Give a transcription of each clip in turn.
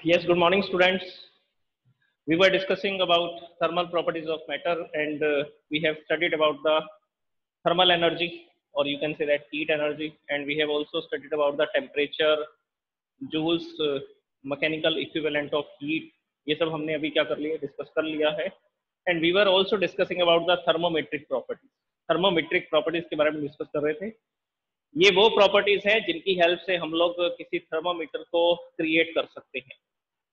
Yes, good morning, students. We were discussing about thermal properties of matter, and we have studied about the thermal energy, or you can say that heat energy, and we have also studied about the temperature, joules, mechanical equivalent of heat. ये सब हमने अभी क्या कर लिया, discuss कर लिया है. And we were also discussing about the thermometric properties. Thermometric properties के बारे में डिस्कस कर रहे थे. ये वो प्रॉपर्टीज हैं जिनकी हेल्प से हम लोग किसी थर्मोमीटर को क्रिएट कर सकते हैं,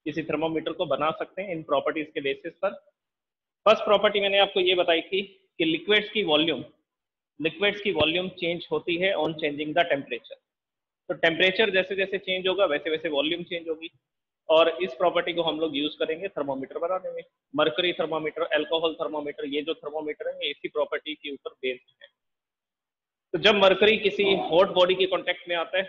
किसी थर्मोमीटर को बना सकते हैं इन प्रॉपर्टीज के बेसिस पर. फर्स्ट प्रॉपर्टी मैंने आपको ये बताई थी कि लिक्विड्स की वॉल्यूम चेंज होती है ऑन चेंजिंग द टेम्परेचर. तो टेम्परेचर जैसे जैसे चेंज होगा वैसे वैसे वॉल्यूम चेंज होगी, और इस प्रॉपर्टी को हम लोग यूज करेंगे थर्मोमीटर बनाने में. मर्करी थर्मोमीटर, अल्कोहल थर्मोमीटर, ये जो थर्मोमीटर है ये इसी प्रॉपर्टी के ऊपर बेस्ड है. तो जब मर्करी किसी हॉट बॉडी के कांटेक्ट में आता है,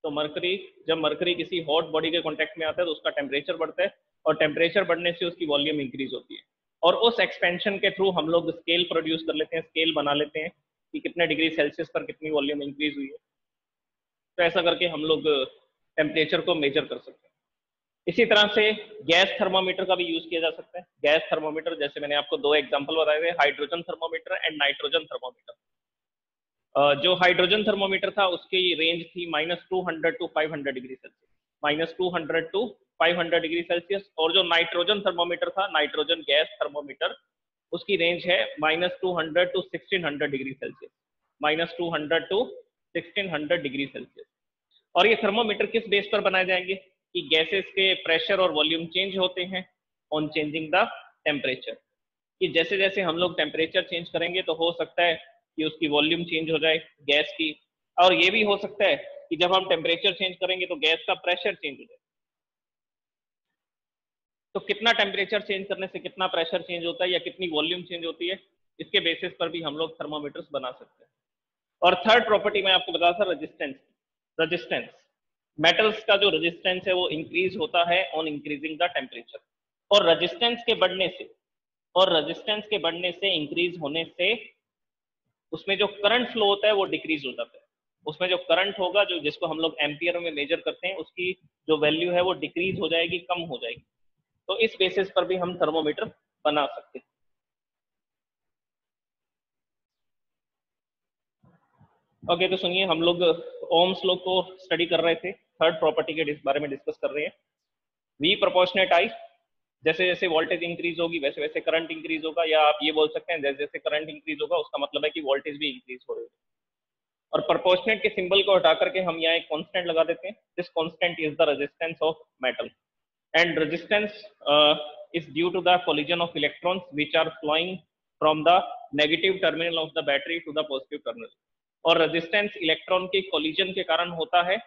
जब मर्करी किसी हॉट बॉडी के कांटेक्ट में आता है तो उसका टेम्परेचर बढ़ता है, और टेम्परेचर बढ़ने से उसकी वॉल्यूम इंक्रीज होती है, और उस एक्सपेंशन के थ्रू हम लोग स्केल प्रोड्यूस कर लेते हैं, स्केल बना लेते हैं कि कितने डिग्री सेल्सियस पर कितनी वॉल्यूम इंक्रीज हुई है. तो ऐसा करके हम लोग टेम्परेचर को मेजर कर सकते हैं. इसी तरह से गैस थर्मोमीटर का भी यूज किया जा सकता है. गैस थर्मोमीटर, जैसे मैंने आपको दो एग्जांपल बताए थे, hydrogen thermometer and nitrogen thermometer. जो हाइड्रोजन थर्मोमीटर था उसकी रेंज थी -200 to 500 degree Celsius, -200 to 500 degree Celsius. और जो नाइट्रोजन थर्मोमीटर था, नाइट्रोजन गैस थर्मोमीटर, उसकी रेंज है -200 to 1600 degree Celsius, -200 to 1600 degree Celsius. और ये थर्मोमीटर किस बेस पर बनाए जाएंगे कि गैसेस के प्रेशर और वॉल्यूम चेंज होते हैं ऑन चेंजिंग द टेम्परेचर. कि जैसे जैसे हम लोग टेम्परेचर चेंज करेंगे तो हो सकता है कि उसकी वॉल्यूम चेंज हो जाए गैस की, और ये भी हो सकता है कि जब हम टेम्परेचर चेंज करेंगे तो गैस का प्रेशर चेंज हो जाए. तो कितना टेम्परेचर चेंज करने से कितना प्रेशर चेंज होता है या कितनी वॉल्यूम चेंज होती है, इसके बेसिस पर भी हम लोग थर्मोमीटर्स बना सकते हैं. और थर्ड प्रॉपर्टी मैं आपको बता था रेजिस्टेंस. मेटल्स का जो रेजिस्टेंस है वो इंक्रीज होता है ऑन इंक्रीजिंग द टेम्परेचर, और रेजिस्टेंस के बढ़ने से इंक्रीज होने से उसमें जो करंट फ्लो होता है वो डिक्रीज हो जाता है. उसमें जो करंट होगा, जो जिसको हम लोग एम्पियर में मेजर करते हैं, उसकी जो वैल्यू है वो डिक्रीज हो जाएगी, कम हो जाएगी. तो इस बेसिस पर भी हम थर्मोमीटर बना सकते हैं. ओके, तो सुनिए, हम लोग ओम्स लॉ को स्टडी कर रहे थे, थर्ड प्रॉपर्टी के बारे में डिस्कस कर रहे हैं. V प्रोपोर्शनेट I, जैसे जैसे वोल्टेज इंक्रीज होगी वैसे वैसे करंट इंक्रीज होगा, या आप ये बोल सकते हैं जैसे जैसे करंट इंक्रीज होगा उसका मतलब है कि वोल्टेज भी इंक्रीज हो रही है. और प्रोपोर्शनेट के सिंबल को हटा करके हम यहाँ एक कांस्टेंट लगा देते हैं. This constant is the resistance of metal, and resistance is due to the collision of electrons which are flowing from the negative terminal of the battery to the positive terminal. और resistance electron के collision के कारण होता है,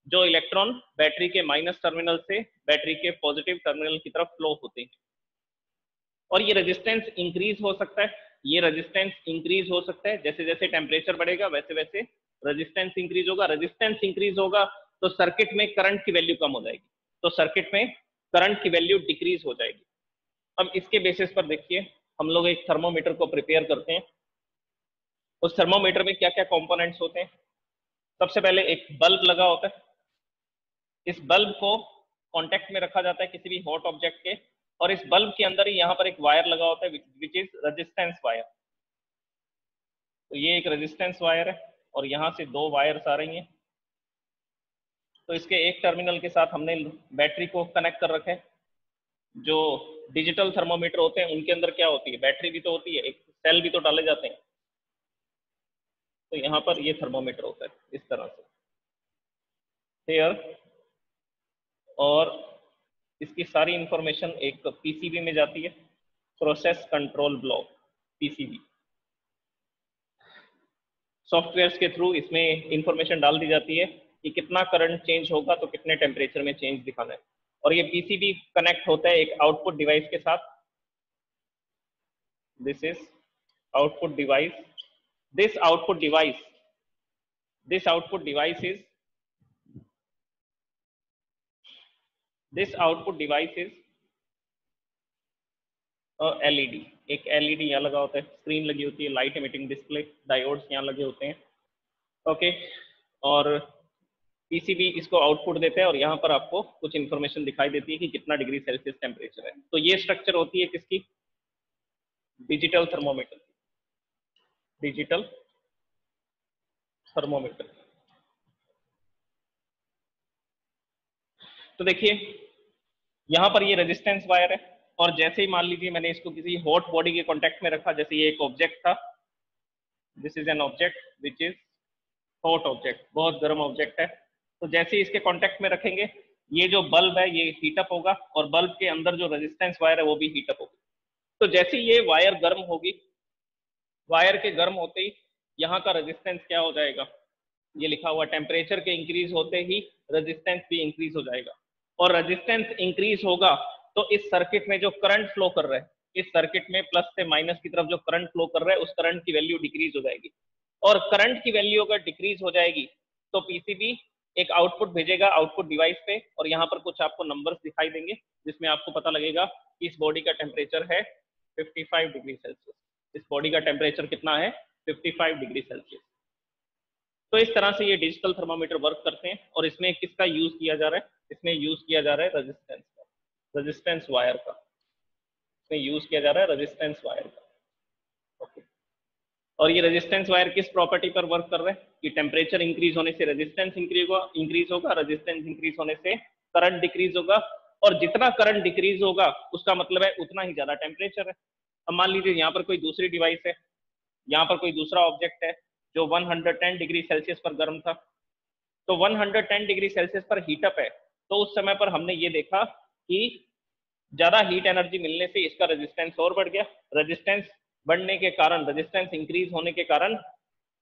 जो electron battery के minus terminal से battery के पॉजिटिव टर्मिनल की तरफ फ्लो होते हैं. और ये रेजिस्टेंस इंक्रीज हो सकता है, जैसे जैसे टेम्परेचर बढ़ेगा वैसे वैसे रेजिस्टेंस इंक्रीज होगा तो सर्किट में करंट की वैल्यू कम हो जाएगी, तो सर्किट में करंट की वैल्यू डिक्रीज हो जाएगी. अब इसके बेसिस पर देखिए, हम लोग एक थर्मोमीटर को प्रिपेयर करते हैं. उस थर्मोमीटर में क्या क्या कंपोनेंट्स होते हैं. सबसे पहले एक बल्ब लगा होता है. इस बल्ब को कांटेक्ट में रखा जाता है किसी भी हॉट ऑब्जेक्ट के, और इस बल्ब के अंदर ही यहाँ पर एक वायर लगा होता है विच इज रेजिस्टेंस वायर. तो ये एक रेजिस्टेंस वायर है, और यहाँ से दो वायर्स आ रही हैं. तो इसके एक टर्मिनल के साथ हमने बैटरी को कनेक्ट कर रखा है. जो डिजिटल थर्मोमीटर होते हैं उनके अंदर क्या होती है, बैटरी भी तो होती है, एक सेल भी तो डाले जाते हैं. तो यहाँ पर ये थर्मोमीटर होता है इस तरह से हेयर, और इसकी सारी इंफॉर्मेशन एक पीसीबी में जाती है, process control block, PCB. Softwares के थ्रू इसमें इंफॉर्मेशन डाल दी जाती है कि कितना करंट चेंज होगा तो कितने टेम्परेचर में चेंज दिखाना है. और ये पीसीबी कनेक्ट होता है एक आउटपुट डिवाइस के साथ. This is output device. This output device is LED. एक एलईडी यहाँ लगा होता है, स्क्रीन लगी होती है, लाइट एमिटिंग डिस्प्ले, डायोड्स यहाँ लगे होते हैं. ओके, और पीसीबी इसको आउटपुट देते हैं और यहाँ पर आपको कुछ इंफॉर्मेशन दिखाई देती है कि कितना डिग्री सेल्सियस टेम्परेचर है। तो ये स्ट्रक्चर होती है किसकी? Digital thermometer. Digital thermometer. तो देखिए यहाँ पर ये रेजिस्टेंस वायर है, और जैसे ही मान लीजिए मैंने इसको किसी हॉट बॉडी के कांटेक्ट में रखा, जैसे ये एक ऑब्जेक्ट था, this is an object which is hot object, बहुत गर्म ऑब्जेक्ट है। तो जैसे ही इसके कांटेक्ट में रखेंगे, ये जो बल्ब है ये हीटअप होगा, और बल्ब के अंदर जो रेजिस्टेंस वायर है वो भी हीटअप होगी। तो जैसे ही ये वायर गर्म होगी, वायर के गर्म होते ही यहाँ का रेजिस्टेंस क्या हो जाएगा? ये लिखा हुआ टेम्परेचर के इंक्रीज होते ही रेजिस्टेंस भी इंक्रीज हो जाएगा, और रेजिस्टेंस इंक्रीज होगा तो इस सर्किट में जो करंट फ्लो कर रहा है, इस सर्किट में प्लस से माइनस की तरफ जो करंट फ्लो कर रहा है, उस करंट की वैल्यू डिक्रीज हो जाएगी। और करंट की वैल्यू अगर डिक्रीज हो जाएगी तो पीसीबी एक आउटपुट भेजेगा आउटपुट डिवाइस पे, और यहाँ पर कुछ आपको नंबर्स दिखाई देंगे जिसमें आपको पता लगेगा कि इस बॉडी का टेम्परेचर है 55 डिग्री सेल्सियस। इस बॉडी का टेम्परेचर कितना है? 55 डिग्री सेल्सियस। तो इस तरह से ये डिजिटल थर्मामीटर वर्क करते हैं, और इसमें किसका यूज किया जा रहा है? इसमें यूज किया जा रहा है रेजिस्टेंस का, रेजिस्टेंस वायर का। इसमें यूज किया जा रहा है रेजिस्टेंस वायर का। ओके। और ये रेजिस्टेंस वायर किस प्रॉपर्टी पर वर्क कर रहे हैं? कि टेम्परेचर इंक्रीज होने से रेजिस्टेंस इंक्रीज होगा, रेजिस्टेंस इंक्रीज होने से करंट डिक्रीज होगा, और जितना करंट डिक्रीज होगा उसका मतलब है उतना ही ज्यादा टेम्परेचर है। अब मान लीजिए यहाँ पर कोई दूसरी डिवाइस है, यहाँ पर कोई दूसरा ऑब्जेक्ट है जो 110 डिग्री सेल्सियस पर गर्म था, तो 110 डिग्री सेल्सियस पर हीटअप है, तो उस समय पर हमने ये देखा कि ज्यादा हीट एनर्जी मिलने से इसका रेजिस्टेंस और बढ़ गया। रेजिस्टेंस बढ़ने के कारण, रेजिस्टेंस इंक्रीज होने के कारण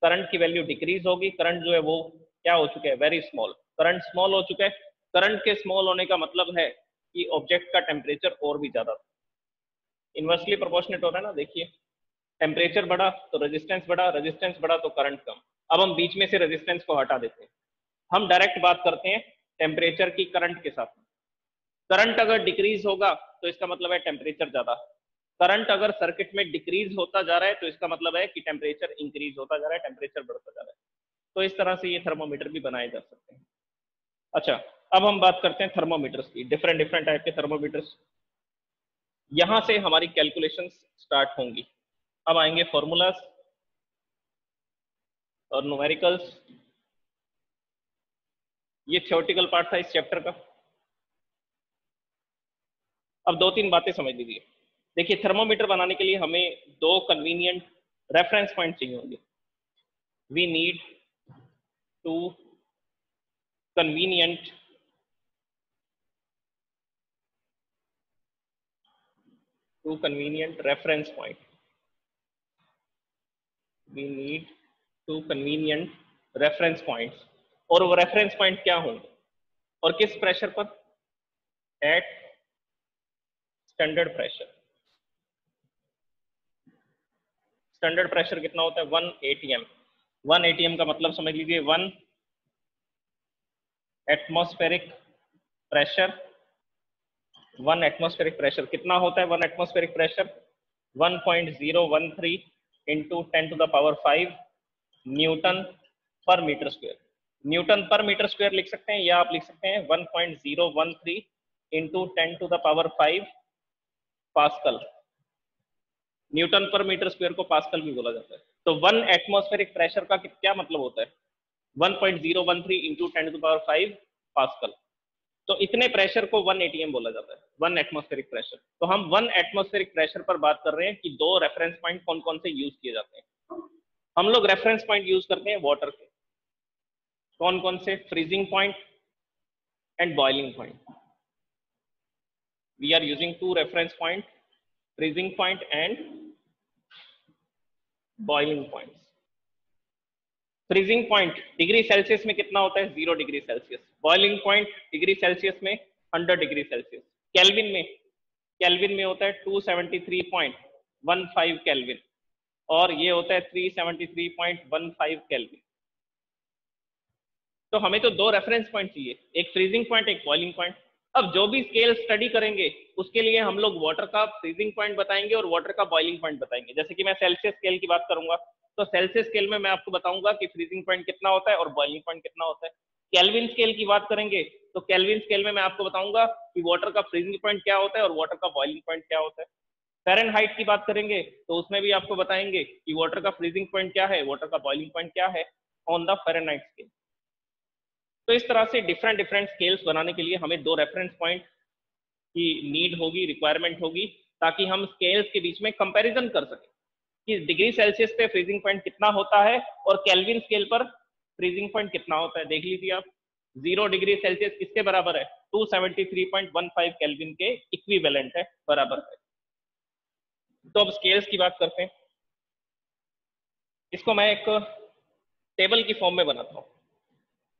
करंट की वैल्यू डिक्रीज होगी। करंट जो है वो क्या हो चुका है? Very small. करंट स्मॉल हो चुका है। करंट के स्मॉल होने का मतलब है कि ऑब्जेक्ट का टेम्परेचर और भी ज्यादा, इनवर्सली प्रोपोर्शनेट हो रहा है ना। देखिए टेम्परेचर बढ़ा तो रेजिस्टेंस बढ़ा, रेजिस्टेंस बढ़ा तो करंट कम। अब हम बीच में से रेजिस्टेंस को हटा देते हैं, हम डायरेक्ट बात करते हैं टेम्परेचर की करंट के साथ। करंट अगर डिक्रीज होगा तो इसका मतलब है टेम्परेचर ज्यादा। करंट अगर सर्किट में डिक्रीज होता जा रहा है तो इसका मतलब है कि टेम्परेचर इंक्रीज होता जा रहा है, टेम्परेचर बढ़ता जा रहा है। तो इस तरह से ये थर्मोमीटर भी बनाए जा सकते हैं। अच्छा, अब हम बात करते हैं थर्मोमीटर्स की, डिफरेंट डिफरेंट टाइप के थर्मोमीटर्स। यहां से हमारी कैलकुलेशंस स्टार्ट होंगी। अब आएंगे फॉर्मूलाज और न्यूमेरिकल्स। ये थ्योरेटिकल पार्ट था इस चैप्टर का। अब दो तीन बातें समझ लीजिए। देखिए थर्मोमीटर बनाने के लिए हमें दो कन्वीनियंट रेफरेंस पॉइंट चाहिए होंगे। We need to convenient reference point. We need to convenient reference points. और वो रेफरेंस पॉइंट क्या होंगे और किस प्रेशर पर? At standard pressure. Standard pressure कितना होता है? 1 atm। 1 atm का मतलब समझ लीजिए 1 एटमॉस्फेरिक प्रेशर। 1 एटमॉस्फेरिक प्रेशर कितना होता है? 1 atmospheric pressure 1.013 into 10 to the power 5 newton per metre square. Newton per metre square लिख सकते हैं, या आप लिख सकते हैं 1.013 into 10 to the power 5 pascal. Newton per metre square को पास्कल भी बोला जाता है। तो 1 एटमॉस्फेरिक प्रेशर का क्या मतलब होता है? 1.013 इंटू 10 टू पावर 5 पास्कल। तो इतने प्रेशर को 1 atm बोला जाता है, 1 एटमॉस्फेरिक प्रेशर। तो हम 1 एटमॉस्फेरिक प्रेशर पर बात कर रहे हैं कि दो रेफरेंस पॉइंट कौन कौन से यूज किए जाते हैं। हम लोग रेफरेंस पॉइंट यूज करते हैं वाटर के। कौन कौन से? Freezing point and boiling point. We are using two reference point, freezing point and boiling point. Freezing point degree Celsius में कितना होता है? 0 degree Celsius. Boiling point degree Celsius में 100 डिग्री सेल्सियस। केल्विन में होता है 273.15 केल्विन, और ये होता है 373.15 केल्विन। तो हमें तो दो रेफरेंस पॉइंट चाहिए, एक फ्रीजिंग पॉइंट, एक बॉइलिंग पॉइंट। अब जो भी स्केल स्टडी करेंगे उसके लिए हम लोग वाटर का फ्रीजिंग पॉइंट बताएंगे और वाटर का बॉइलिंग पॉइंट बताएंगे। जैसे कि मैं सेल्सियस स्केल की बात करूंगा तो सेल्सियस स्केल में मैं आपको बताऊंगा कि फ्रीजिंग पॉइंट कितना होता है और बॉइलिंग पॉइंट कितना होता है। केल्विन स्केल की बात करेंगे तो केल्विन स्केल में मैं आपको बताऊंगा कि वाटर का फ्रीजिंग पॉइंट क्या होता है और वाटर का बॉइलिंग पॉइंट क्या होता है। फ़ारेनहाइट की बात करेंगे तो उसमें भी आपको बताएंगे कि वाटर का फ्रीजिंग पॉइंट क्या है, वाटर का बॉइलिंग पॉइंट क्या है ऑन द फ़ारेनहाइट स्केल। तो इस तरह से डिफरेंट डिफरेंट स्केल्स बनाने के लिए हमें दो रेफरेंस पॉइंट की नीड होगी, रिक्वायरमेंट होगी, ताकि हम स्केल्स के बीच में कंपैरिजन कर सकें कि डिग्री सेल्सियस पे फ्रीजिंग पॉइंट कितना होता है और केल्विन स्केल पर फ्रीजिंग पॉइंट कितना होता है। देख लीजिए आप, 0 डिग्री सेल्सियस किसके बराबर है, 273.15 केल्विन के इक्विवेलेंट है, बराबर है। तो अब स्केल्स की बात करते हैं। इसको मैं एक टेबल की फॉर्म में बनाता हूं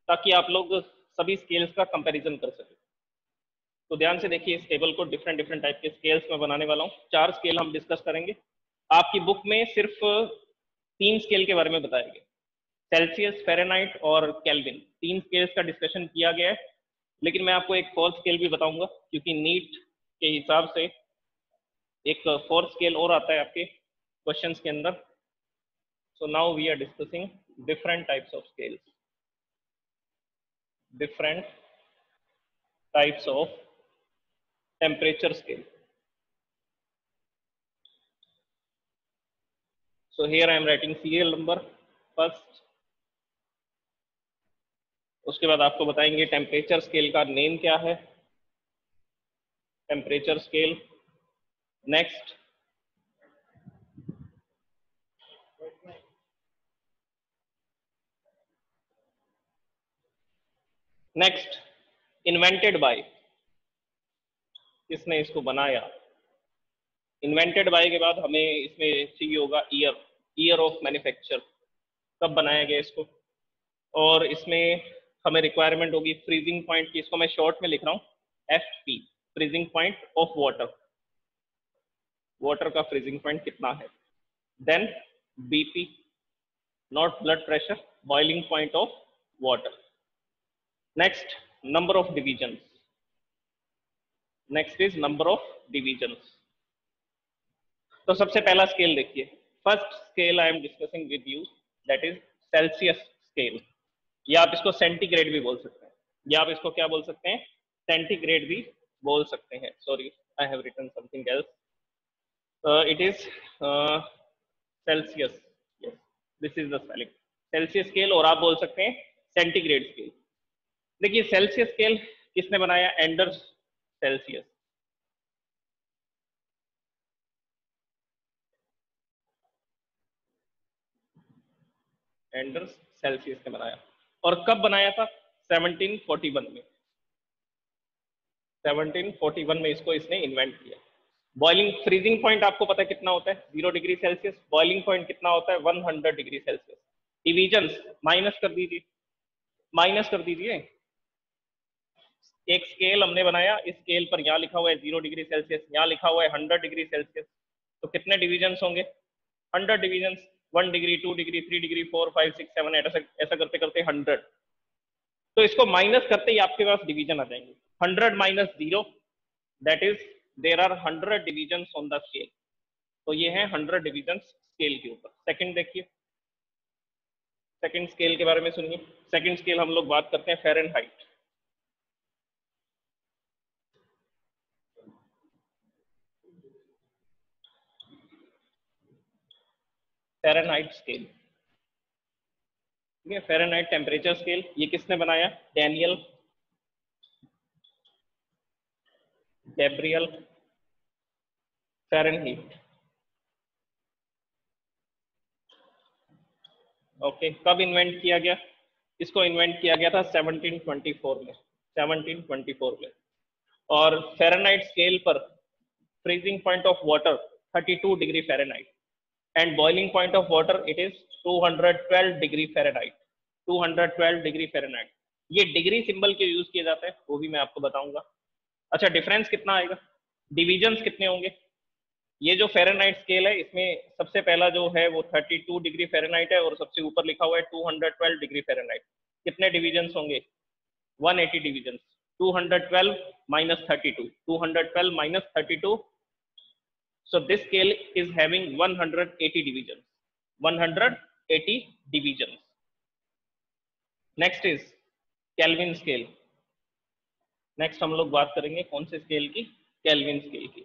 ताकि आप लोग सभी स्केल्स का कंपैरिजन कर सकें। तो ध्यान से देखिए, इस टेबल को डिफरेंट डिफरेंट टाइप के स्केल्स में बनाने वाला हूँ। 4 स्केल हम डिस्कस करेंगे। आपकी बुक में सिर्फ 3 स्केल के बारे में बताया गया, सेल्सियस, फ़ारेनहाइट और केल्विन। 3 स्केल्स का डिस्कशन किया गया है, लेकिन मैं आपको एक 4th स्केल भी बताऊंगा क्योंकि नीट के हिसाब से एक 4th स्केल और आता है आपके क्वेश्चंस के अंदर। So now we are discussing different types of scales, different types of temperature scale. So here I am writing serial number first. उसके बाद आपको बताएंगे टेम्परेचर स्केल का नेम क्या है, temperature scale. Next invented by, किसने इसको बनाया। इन्वेंटेड बाय के बाद हमें इसमें चाहिए होगा ईयर ऑफ मैन्युफैक्चर, कब बनाया गया इसको। और इसमें हमें रिक्वायरमेंट होगी फ्रीजिंग पॉइंट की, इसको मैं शॉर्ट में लिख रहा हूँ FP, freezing point of water, water का फ्रीजिंग पॉइंट कितना है। Then BP, not blood pressure, boiling point of water. Next number of divisions, next is number of divisions. तो सबसे पहला स्केल देखिए, first scale I am discussing with you, that is Celsius scale, या आप इसको centigrade भी बोल सकते हैं, या आप इसको क्या बोल सकते हैं, सेंटीग्रेड भी बोल सकते हैं। Sorry, I have written something else, it is Celsius, yes, this is the spelling, Celsius scale, और आप बोल सकते हैं सेंटीग्रेड स्केल। देखिए सेल्सियस स्केल किसने बनाया, एंडर्स सेल्सियस। एंडर्स सेल्सियस ने बनाया, और कब बनाया था, 1741 में, 1741 में इसको इसने इन्वेंट किया। बॉइलिंग फ्रीजिंग पॉइंट आपको पता है कितना होता है, 0 डिग्री सेल्सियस, बॉइलिंग पॉइंट कितना होता है, 100 डिग्री सेल्सियस। डिविजन्स माइनस कर दीजिए, माइनस कर दीजिए। एक स्केल हमने बनाया, इस स्केल पर यहाँ लिखा हुआ है 0 डिग्री सेल्सियस, यहाँ लिखा हुआ है 100 डिग्री सेल्सियस, तो कितने डिविजन्स होंगे, 100 डिविजन्स, 1 डिग्री, 2 डिग्री, 3 डिग्री, 4, 5, 6, 7, ऐसा करते करते 100। तो इसको माइनस करते ही आपके पास डिवीजन आ जाएंगे, 100 minus 0, that is there are 100 divisions on the scale. तो ये है 100 डिविजन्स स्केल के ऊपर। सेकंड देखिए, सेकंड स्केल के बारे में सुनिए। सेकंड स्केल हम लोग बात करते हैं फ़ारेनहाइट। फ़ारेनहाइट स्केल, ठीक है, फ़ारेनहाइट टेम्परेचर स्केल, ये किसने बनाया, डैनियल गैब्रियल फ़ारेनहीट। ओके, कब इन्वेंट किया गया, इसको इन्वेंट किया गया था 1724 में, 1724 में। और फ़ारेनहाइट स्केल पर freezing point of water 32 degree Fahrenheit, and boiling point of water it is 212 degree Fahrenheit, 212 degree Fahrenheit. ये डिग्री सिंबल के यूज किए जाते हैं, वो भी मैं आपको बताऊंगा। अच्छा, डिफरेंस कितना आएगा, डिविजन्स कितने होंगे। ये जो फ़ारेनहाइट स्केल है, इसमें सबसे पहला जो है वो 32 डिग्री फ़ारेनहाइट है, और सबसे ऊपर लिखा हुआ है 212 डिग्री फ़ारेनहाइट। कितने डिविजन्स होंगे, 180 divisions, 212 minus 32, 212 minus 32। So this scale is having 180 divisions, 180 divisions. Next is kelvin scale. Next हम लोग बात करेंगे कौन से स्केल की? केल्विन स्केल की।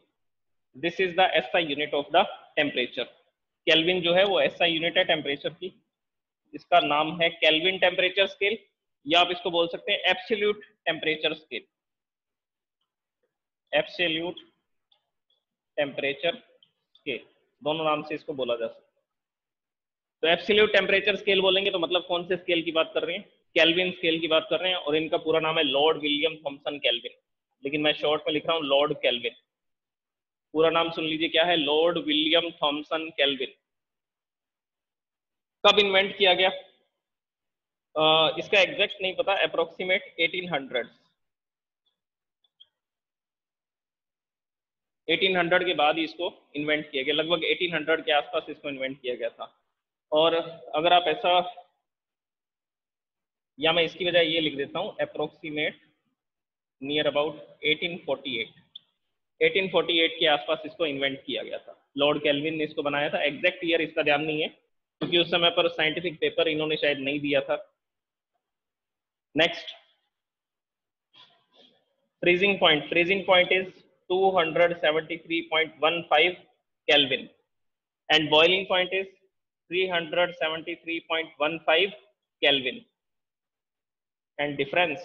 This is the SI unit of the temperature. Kelvin जो है वो एसआई यूनिट है टेम्परेचर की। इसका नाम है केल्विन टेम्परेचर स्केल, या आप इसको बोल सकते हैं absolute temperature scale. Absolute temperature scale, दोनों नाम से इसको बोला जा सकता है। तो एब्सोल्यूट टेम्परेचर स्केल बोलेंगे तो मतलब कौन से स्केल की बात कर रहे हैं? केल्विन स्केल की बात कर रहे हैं, और इनका पूरा नाम है लॉर्ड विलियम थॉमसन केल्विन, लेकिन मैं शॉर्ट में लिख रहा हूं लॉर्ड केल्विन। पूरा नाम सुन लीजिए, क्या है? Lord William Thomson Kelvin. कब इन्वेंट किया गया? इसका एग्जैक्ट नहीं पता, अप्रोक्सीमेट 1800 के बाद इसको इन्वेंट किया गया, लगभग 1800 के आसपास इसको इन्वेंट किया गया था। और अगर आप ऐसा, या मैं इसकी बजाय ये लिख देता हूं अप्रोक्सीमेट नियर अबाउट 1848 के आसपास इसको इन्वेंट किया गया था। लॉर्ड केल्विन ने इसको बनाया था। एग्जैक्ट ईयर इसका ध्यान नहीं है क्योंकि उस समय पर साइंटिफिक पेपर इन्होंने शायद नहीं दिया था। Next, freezing point. Freezing point is 273.15 Kelvin and boiling point is 373.15 Kelvin and difference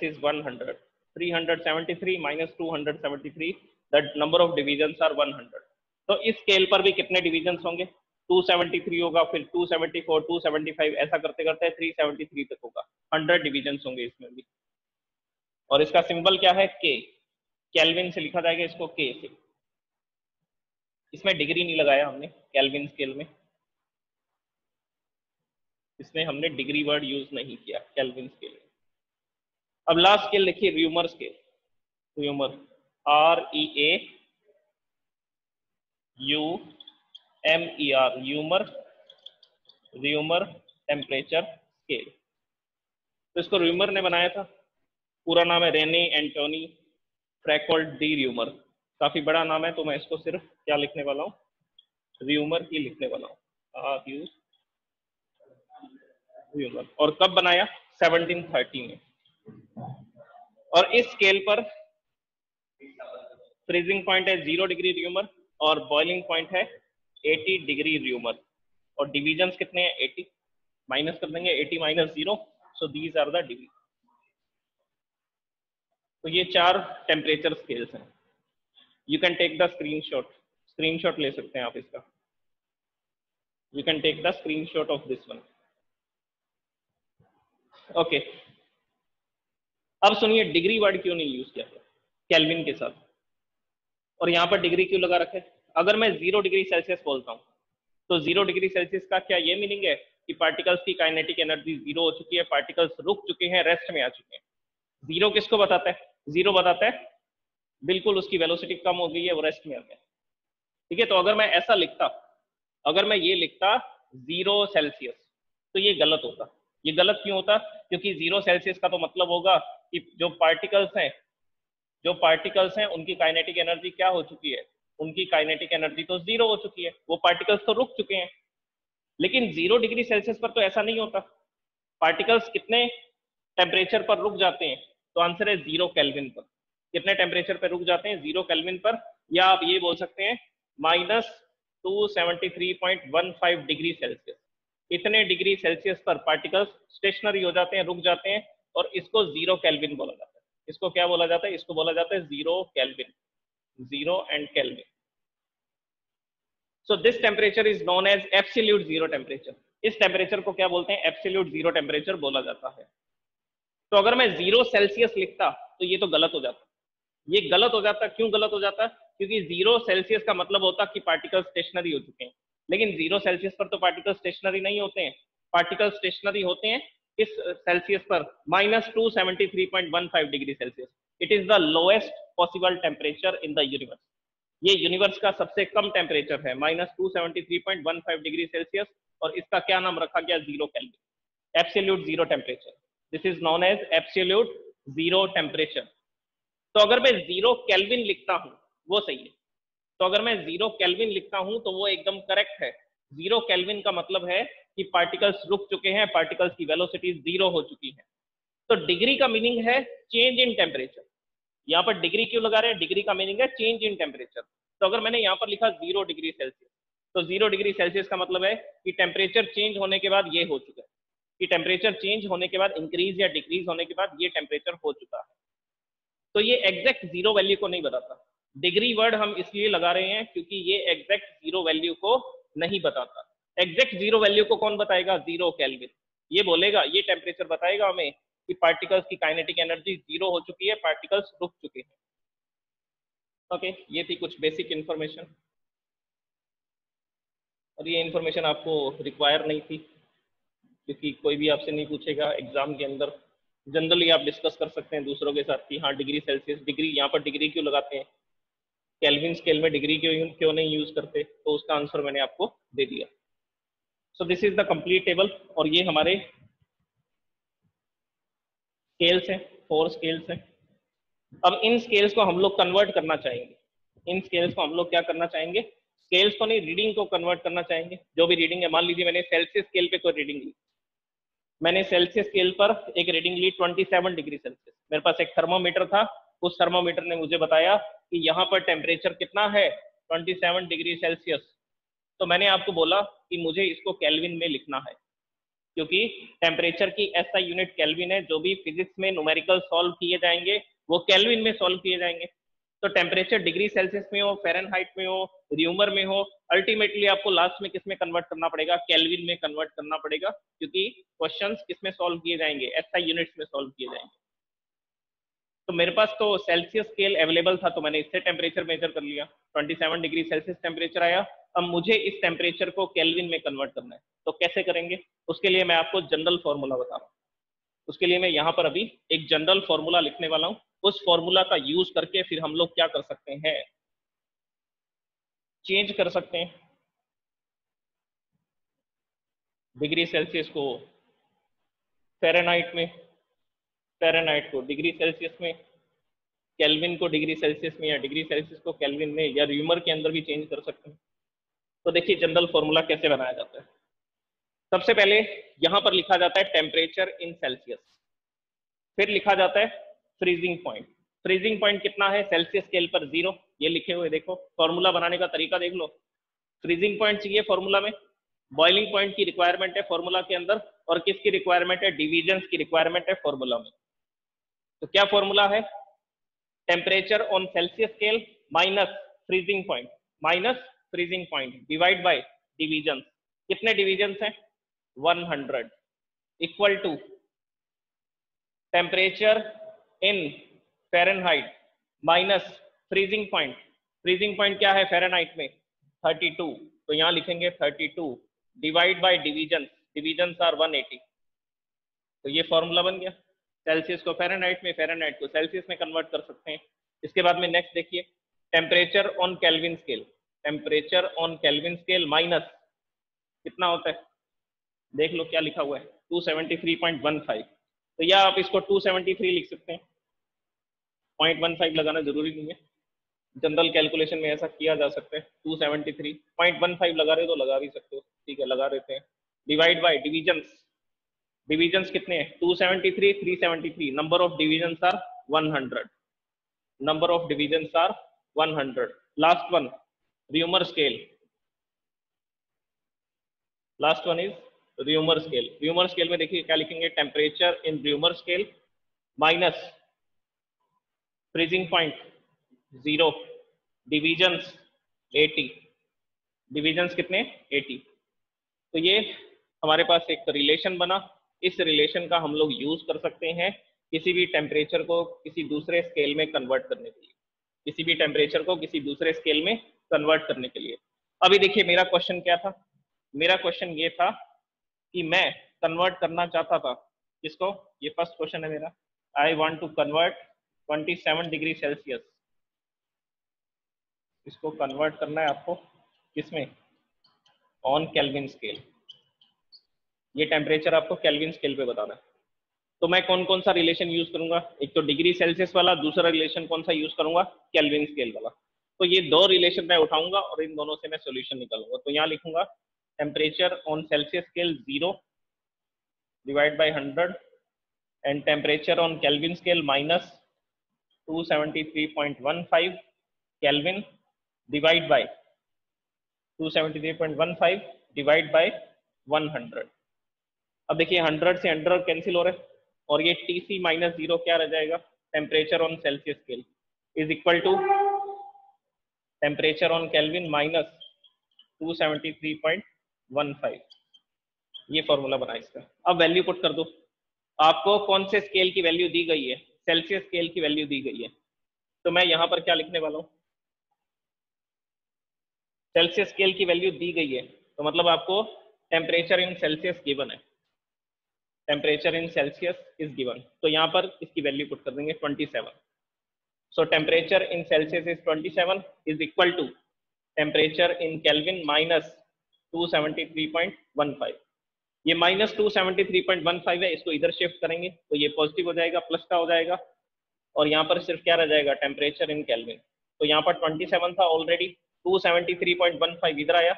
is 100. 373 minus 273, the number of divisions are 100. तो इस स्केल पर भी कितने डिविजन्स होंगे? 273 होगा, फिर 274, 275, ऐसा करते करते 373 तक होगा। 100 डिविजन्स होंगे इसमें भी। और इसका सिंबल क्या है? के। केल्विन से लिखा जाएगा इसको के से। इसमें डिग्री नहीं लगाया हमने केल्विन स्केल में, इसमें हमने डिग्री वर्ड यूज नहीं किया केल्विन स्केल में। अब लास्ट स्केल देखिए, rumour scale. Rumour, REAUMER, rumour, rumour temperature scale. तो इसको र्यूमर ने बनाया था। पूरा नाम है रेने एंटोनी फ्रैकोल्ड डी र्यूमर। काफी बड़ा नाम है, तो मैं इसको सिर्फ क्या लिखने वाला हूँ? र्यूमर ही लिखने वाला हूँ। र्यूमर। और कब बनाया? 1730 में। और इस स्केल पर फ्रीजिंग पॉइंट है 0 डिग्री र्यूमर और बॉइलिंग पॉइंट है 80 डिग्री र्यूमर। और डिविजन्स कितने हैं? 80। माइनस कर देंगे 80 minus 0, so these are the degree. तो ये 4 टेम्परेचर स्केल्स हैं। You can take the screenshot ले सकते हैं आप इसका। You can take the screenshot of this one. Okay, अब सुनिए डिग्री वर्ड क्यों नहीं यूज किया केल्विन के साथ, और यहां पर डिग्री क्यों लगा रखे? अगर मैं 0 डिग्री सेल्सियस बोलता हूं तो 0 डिग्री सेल्सियस का क्या ये मीनिंग है कि पार्टिकल्स की काइनेटिक एनर्जी 0 हो चुकी है, पार्टिकल्स रुक चुके हैं, रेस्ट में आ चुके हैं? 0 किसको बताता है? 0 बताता है बिल्कुल उसकी वेलोसिटी कम हो गई है, वो रेस्ट में आ गया। ठीक है, तो अगर मैं ऐसा लिखता, अगर मैं ये लिखता 0 सेल्सियस, तो ये गलत होता। ये गलत क्यों होता? क्योंकि 0 सेल्सियस का तो मतलब होगा कि जो पार्टिकल्स हैं उनकी काइनेटिक एनर्जी क्या हो चुकी है? उनकी काइनेटिक एनर्जी तो 0 हो चुकी है, वो पार्टिकल्स तो रुक चुके हैं। लेकिन 0 डिग्री सेल्सियस पर तो ऐसा नहीं होता। पार्टिकल्स कितने टेम्परेचर पर रुक जाते हैं? तो आंसर है 0 केल्विन पर। कितने टेम्परेचर पर रुक जाते हैं? 0 केल्विन पर, या आप ये बोल सकते हैं -273.15 डिग्री सेल्सियस। इतने डिग्री सेल्सियस पर पार्टिकल्स स्टेशनरी हो जाते हैं, रुक जाते हैं, और इसको 0 केल्विन बोला जाता है। इसको क्या बोला जाता है? इसको बोला जाता है 0 kelvin. 0 and kelvin. So this temperature is known as absolute 0 temperature. इस टेम्परेचर को क्या बोलते हैं? एब्सोल्यूट 0 टेम्परेचर बोला जाता है। तो अगर मैं 0 सेल्सियस लिखता तो ये तो गलत हो जाता। ये गलत हो जाता, क्यों गलत हो जाता? क्योंकि 0 सेल्सियस का मतलब होता कि पार्टिकल स्टेशनरी हो चुके हैं। लेकिन 0 सेल्सियस पर तो पार्टिकल स्टेशनरी नहीं होते हैं। पार्टिकल स्टेशनरी होते हैं इस सेल्सियस पर -273.15 degree Celsius. It is the lowest possible temperature in the universe. ये यूनिवर्स का सबसे कम टेम्परेचर है -273.15 डिग्री सेल्सियस, और इसका क्या नाम रखा गया? 0 kelvin, absolute 0 temperature. This is known as absolute 0 temperature. तो अगर मैं 0 केल्विन लिखता हूं वो सही है। तो अगर मैं 0 केल्विन लिखता हूं तो वो एकदम करेक्ट है। 0 केल्विन का मतलब है कि पार्टिकल्स रुक चुके हैं, पार्टिकल्स की वेलोसिटी 0 हो चुकी है। तो डिग्री का मीनिंग है चेंज इन टेम्परेचर। यहाँ पर डिग्री क्यों लगा रहे हैं? डिग्री का मीनिंग है चेंज इन टेम्परेचर। तो अगर मैंने यहाँ पर लिखा 0 डिग्री सेल्सियस, तो 0 डिग्री सेल्सियस का मतलब है कि टेम्परेचर चेंज होने के बाद ये हो चुका है, कि टेम्परेचर चेंज होने के बाद इंक्रीज या डिक्रीज होने के बाद ये टेम्परेचर हो चुका है। तो ये एग्जैक्ट 0 वैल्यू को नहीं बताता। डिग्री वर्ड हम इसलिए लगा रहे हैं क्योंकि ये एग्जैक्ट 0 वैल्यू को नहीं बताता। एग्जैक्ट 0 वैल्यू को कौन बताएगा? 0 केल्विन। ये बोलेगा, ये टेम्परेचर बताएगा हमें कि पार्टिकल्स की काइनेटिक एनर्जी 0 हो चुकी है, पार्टिकल्स रुक चुके हैं। ओके, ये थी कुछ बेसिक इंफॉर्मेशन, और ये इंफॉर्मेशन आपको रिक्वायर नहीं थी क्योंकि कोई भी आपसे नहीं पूछेगा एग्जाम के अंदर। जनरली आप डिस्कस कर सकते हैं दूसरों के साथ कि हाँ डिग्री सेल्सियस, डिग्री यहाँ पर डिग्री क्यों लगाते हैं, केल्विन स्केल में डिग्री क्यों नहीं यूज करते, तो उसका आंसर मैंने आपको दे दिया। So this is the complete table, और ये हमारे स्केल्स हैं, 4 स्केल्स हैं। अब इन स्केल्स को हम लोग कन्वर्ट करना चाहेंगे। इन स्केल्स को हम लोग क्या करना चाहेंगे? स्केल्स को नहीं, रीडिंग को कन्वर्ट करना चाहेंगे। जो भी रीडिंग है, मान लीजिए मैंने सेल्सियस स्केल पे कोई रीडिंग ली, मैंने सेल्सियस स्केल पर एक रीडिंग ली 27 डिग्री सेल्सियस। मेरे पास एक थर्मोमीटर था, उस थर्मोमीटर ने मुझे बताया कि यहाँ पर टेम्परेचर कितना है, 27 डिग्री सेल्सियस। तो मैंने आपको बोला कि मुझे इसको केल्विन में लिखना है, क्योंकि टेम्परेचर की एसआई यूनिट केल्विन है। जो भी फिजिक्स में न्यूमेरिकल सॉल्व किए जाएंगे वो केल्विन में सॉल्व किए जाएंगे। तो टेम्परेचर डिग्री सेल्सियस में हो, फ़ारेनहाइट में हो, र्यूमर में हो, अल्टीमेटली आपको लास्ट में किस में कन्वर्ट करना पड़ेगा? केल्विन में कन्वर्ट करना पड़ेगा, क्योंकि क्वेश्चंस किस में सॉल्व किए जाएंगे? एसआई यूनिट्स में सॉल्व किए जाएंगे। तो मेरे पास तो सेल्सियस स्केल अवेलेबल था, तो मैंने इससे टेम्परेचर मेजर कर लिया, 27 डिग्री सेल्सियस टेम्परेचर आया। अब मुझे इस टेम्परेचर को केल्विन में कन्वर्ट करना है, तो कैसे करेंगे? उसके लिए मैं आपको जनरल फॉर्मूला बता रहा हूँ। उसके लिए मैं यहाँ पर अभी एक जनरल फॉर्मूला लिखने वाला हूँ। उस फॉर्मूला का यूज करके फिर हम लोग क्या कर सकते हैं? चेंज कर सकते हैं डिग्री सेल्सियस को फ़ारेनहाइट में, फ़ारेनहाइट को डिग्री सेल्सियस में, केल्विन को डिग्री सेल्सियस में, या डिग्री सेल्सियस को केल्विन में, या र्यूमर के अंदर भी चेंज कर सकते हैं। तो देखिए जनरल फॉर्मूला कैसे बनाया जाता है। सबसे पहले यहां पर लिखा जाता है टेम्परेचर इन सेल्सियस, फिर लिखा जाता है फ्रीजिंग पॉइंट। फ्रीजिंग पॉइंट कितना है? सेल्सियस स्केल पर 0। ये लिखे हुए देखो, फॉर्मूला बनाने का तरीका देख लो। फ्रीजिंग पॉइंट चाहिए फॉर्मूला में, बॉइलिंग पॉइंट की रिक्वायरमेंट है फॉर्मूला के अंदर, और किसकी रिक्वायरमेंट है? डिविजन्स की रिक्वायरमेंट है फॉर्मूला में। तो क्या फॉर्मूला है? Temperature on Celsius scale minus freezing point, minus freezing point divide by division. कितने डिविजन हैं? 100, equal to temperature in Fahrenheit minus freezing point. Freezing point क्या है फ़ारेनहाइट में? 32। तो यहां लिखेंगे 32 divide by division, division are 180। तो ये फॉर्मूला बन गया। सेल्सियस को फ़ारेनहाइट में, फ़ारेनहाइट को सेल्सियस में कन्वर्ट कर सकते हैं। इसके बाद में नेक्स्ट देखिए, temperature on kelvin scale, temperature on kelvin scale minus कितना होता है? देख लो क्या लिखा हुआ है, 273.15। तो या आप इसको 273 लिख सकते हैं, 0.15 लगाना जरूरी नहीं है। जनरल कैलकुलेशन में ऐसा किया जा सकता है। 273 0.15 लगा रहे हो तो लगा भी सकते हो, ठीक है लगा देते हैं। डिवाइड बाय डिविजन्स, डिविजन्स कितने हैं? 273, 373। Number of divisions are 100, number of divisions are 100। Last one Reaumur scale, last one is Reaumur scale. Reaumur scale में देखिए क्या लिखेंगे? Temperature in Reaumur scale minus freezing point 0, divisions 80। Divisions कितने? 80। तो ये हमारे पास एक रिलेशन बना। इस रिलेशन का हम लोग यूज कर सकते हैं किसी भी टेम्परेचर को किसी दूसरे स्केल में कन्वर्ट करने के लिए, किसी भी टेम्परेचर को किसी दूसरे स्केल में कन्वर्ट करने के लिए। अभी देखिए मेरा क्वेश्चन क्या था? मेरा क्वेश्चन ये था कि मैं कन्वर्ट करना चाहता था किसको? ये फर्स्ट क्वेश्चन है मेरा। I want to convert 27 degree Celsius, इसको कन्वर्ट करना है आपको किसमें? On kelvin scale. ये टेम्परेचर आपको केल्विन स्केल पे बताना है। तो मैं कौन कौन सा रिलेशन यूज करूंगा? एक तो डिग्री सेल्सियस वाला, दूसरा रिलेशन कौन सा यूज करूंगा? केल्विन स्केल वाला। तो ये दो रिलेशन मैं उठाऊंगा और इन दोनों से मैं सॉल्यूशन निकालूंगा। तो यहाँ लिखूंगा temperature on Celsius scale 0 divide by 100 and temperature on Kelvin scale minus 273.15 Kelvin divide by 273.15 divide by 100। अब देखिए 100 से 100 कैंसिल हो रहे हैं और ये Tc माइनस 0 क्या रह जाएगा, temperature on Celsius scale is equal to temperature on kelvin minus 273.15। ये फॉर्मूला बना इसका। अब वैल्यू पुट कर दो। आपको कौन से स्केल की वैल्यू दी गई है, सेल्सियस स्केल की वैल्यू दी गई है, तो मैं यहां पर क्या लिखने वाला हूं, सेल्सियस स्केल की वैल्यू दी गई है तो मतलब आपको टेम्परेचर इन सेल्सियस गिवन है, temperature in Celsius is given, तो यहां पर इसकी वैल्यू पुट कर देंगे 27। So temperature in Celsius is 27 is equal to temperature in kelvin minus 273.15। ये माइनस 273.15 है, इसको इधर शिफ्ट करेंगे तो ये पॉजिटिव हो जाएगा, प्लस का हो जाएगा, और यहाँ पर सिर्फ क्या रह जाएगा, टेम्परेचर इन केल्विन। तो यहाँ पर 27 था ऑलरेडी, 273.15 इधर आया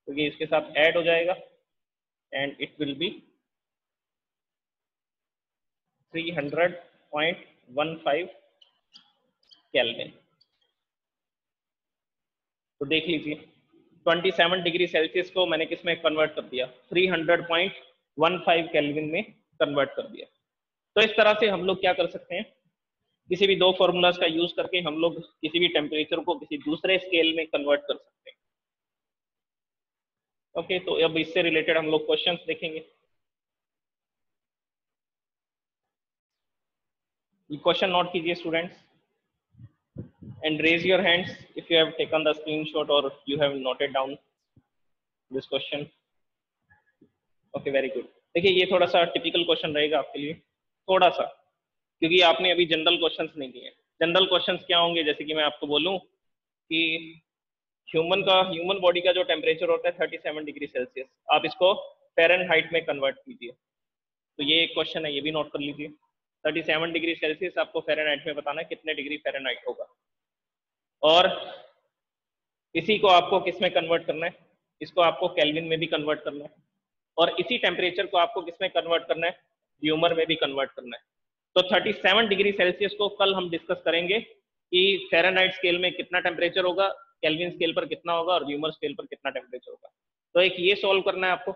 तो ये इसके साथ ऐड हो जाएगा and it will be 300.15 kelvin. तो देख लीजिए 27 डिग्री सेल्सियस को मैंने किस में कन्वर्ट कर दिया, 300.15 केल्विन में कन्वर्ट कर दिया। तो इस तरह से हम लोग क्या कर सकते हैं, किसी भी दो फॉर्मूलाज का यूज करके हम लोग किसी भी टेम्परेचर को किसी दूसरे स्केल में कन्वर्ट कर सकते हैं। ओके, तो अब इससे रिलेटेड हम लोग क्वेश्चंस देखेंगे। क्वेश्चन नोट कीजिए students and raise your hands if you have taken the screenshot or you have noted down this question. Okay, very good. देखिए ये थोड़ा सा टिपिकल क्वेश्चन रहेगा आपके लिए, थोड़ा सा, क्योंकि आपने अभी जनरल क्वेश्चंस नहीं किए। जनरल क्वेश्चंस क्या होंगे, जैसे कि मैं आपको बोलूं कि ह्यूमन बॉडी का जो टेम्परेचर होता है 37 डिग्री सेल्सियस, आप इसको फ़ारेनहाइट में कन्वर्ट कीजिए। तो ये एक क्वेश्चन है, ये भी नोट कर लीजिए। 37 डिग्री सेल्सियस आपको फ़ारेनहाइट में बताना है कितने डिग्री फ़ारेनहाइट होगा, और इसी को आपको किस में कन्वर्ट करना है, इसको आपको केल्विन में भी कन्वर्ट करना है, और इसी टेम्परेचर को आपको किस में कन्वर्ट करना है, ह्यूमर में भी कन्वर्ट करना है। तो 37 डिग्री सेल्सियस को कल हम डिस्कस करेंगे कि फ़ारेनहाइट स्केल में कितना टेम्परेचर होगा, केल्विन स्केल पर कितना होगा और ह्यूमर स्केल पर कितना टेम्परेचर होगा। तो एक ये सॉल्व करना है आपको,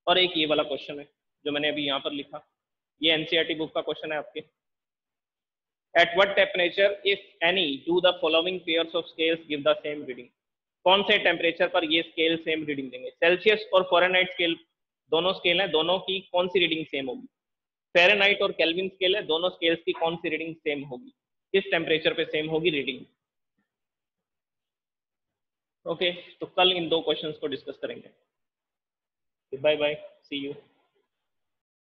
और एक ये वाला क्वेश्चन है जो मैंने अभी यहाँ पर लिखा, ये एनसीईआरटी बुक का क्वेश्चन है आपके। At what temperature, if any, do the following pairs of scales give the same reading? कौन से टेम्परेचर पर ये स्केल सेम रीडिंग देंगे? सेल्सियस और फ़ारेनहाइट स्केल दोनों स्केल हैं, दोनों की कौन सी रीडिंग सेम होगी? फ़ारेनहाइट और केल्विन स्केल है, दोनों स्केल्स की कौन सी रीडिंग सेम होगी, किस टेम्परेचर पे सेम होगी रीडिंग? ओके, तो कल इन दो क्वेश्चंस को डिस्कस करेंगे। Bye bye, see you.